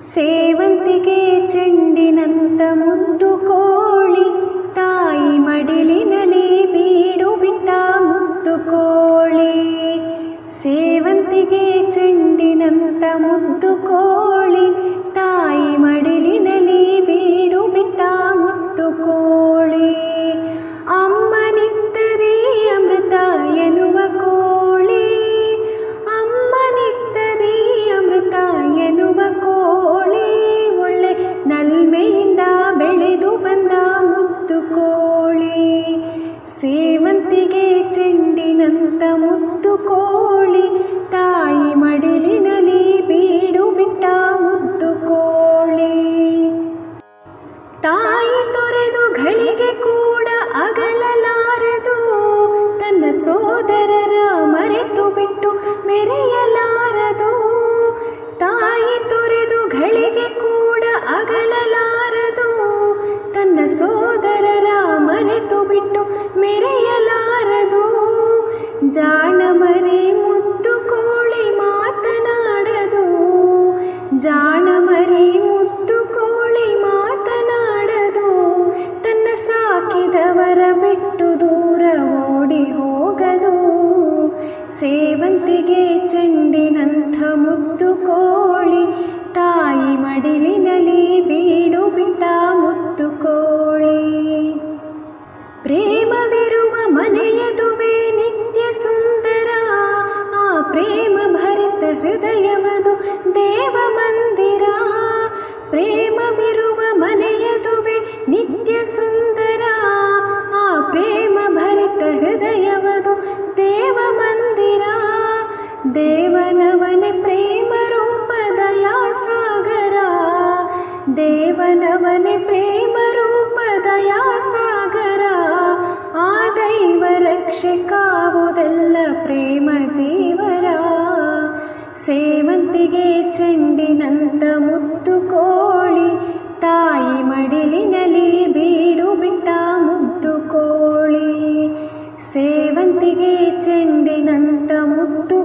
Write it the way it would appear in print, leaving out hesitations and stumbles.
ಸೇವಂತಿಗೆ ಚೆಂಡಿನಂತ ಮುದ್ದು ಕೋಳಿ, ತಾಯಿ ಮಡಿಲಿನಲ್ಲಿ ಬೀಡು ಬಿಟ್ಟ ಮುದ್ದು ಕೋಳಿ. ಸೇವಂತಿಗೆ ಚೆಂಡಿನಂತ ಮುದ್ದು ಕೋಳಿ, ತಾಯಿ ಮಡಿಲಿನಲ್ಲಿ ಬೀಡು ಬಿಟ್ಟ ಮುದ್ದು ಕೋಳಿ. ಅಮ್ಮನಿತ್ತದೇ ಅಮೃತ ಎನ್ನುವ ಕೋಳಿ, ಅಮ್ಮನಿತ್ತದೇ ಅಮೃತ ಎನ್ನುವ ಕೋಳಿ. ಒಳ್ಳೆ ನಲ್ಮೆಯಿಂದ ಬೆಳೆದು ಬಂದ ಮುದ್ದು ಕೋಳಿ. ಸೇವಂತಿಗೆ ಚೆಂಡಿನಂತ ಮುದ್ದು ಕೋಳಿ, ತಾಯಿ ಮಡಿಲಿನಲ್ಲಿ ಬೀಡು ಬಿಟ್ಟ ಮುದ್ದು ಕೋಳಿ. ತಾಯಿ ತೊರೆದು ಘಳಿಗೆ ಕೂಡ ಅಗಲಲಾರದು, ತನ್ನ ಸೋದರರ ಮರೆತು ಬಿಟ್ಟು ಮೆರೆಯಲಾರದು. ತಾಯಿ ತೊರೆದು ಘಳಿಗೆ ಕೂಡ ಅಗಲಲಾರದು, ತನ್ನ ಸೋದರರ ಮರೆತು ಬಿಟ್ಟು ಮೆರೆಯಲಾರದು. ಜಾಣಮರಿ ಮುದ್ದು ಕೋಳಿ ಮಾತನಾಡದು, ಜಾಣಮರಿ ಮುದ್ದು ಕೋಳಿ ಮಾತನಾಡದು. ತನ್ನ ಸಾಕಿದವರ ಬಿಟ್ಟು ದೂರ ಓಡಿ ಹೋಗದು. ಸೇವಂತಿಗೆ ಚೆಂಡಿನಂಥ ಮುದ್ದು ಕೋಳಿ, ತಾಯಿ ಮಡಿಲಿನಲ್ಲಿ ಬೀಡು ಬಿಟ್ಟ ಮುದ್ದು ಕೋಳಿ. ಪ್ರೇಮವಿರುವ ಮನೆಯದುವೆ ನಿತ್ಯ ಸುಂದರ, ಆ ಪ್ರೇಮ ಭರಿತ ಹೃದಯವದು ದೇವ ಮಂದಿರ. ಪ್ರೇಮವಿರುವ ಮನೆಯದುವೆ ನಿತ್ಯ ಸುಂದರ, ಆ ಪ್ರೇಮ ಭರಿತ ಹೃದಯವದು ದೇವ ಮಂದಿರ. ದೇವನವನೆ ಪ್ರೇಮ ರೂಪ ದಯಾ ಸಾಗರ, ದೇವನವನೆ ಪ್ರೇಮ ರೂಪ ದಯಾ ಸಾಗರ. ಆ ದೈವ ರಕ್ಷೆ ಕಾವುದೆಲ್ಲ ಪ್ರೇಮ ಜೀವರ. ಸೇವಂತಿಗೆ ಚೆಂಡಿನಂತ ಮುದ್ದು ಕೋಳಿ, ತಾಯಿ ಮಡಿಲಿನಲ್ಲಿ ಬೀಡು ಬಿಟ್ಟ ಮುದ್ದು ಕೋಳಿ. ಸೇವಂತಿಗೆ ಚೆಂಡಿನಂತ ಮುದ್ದು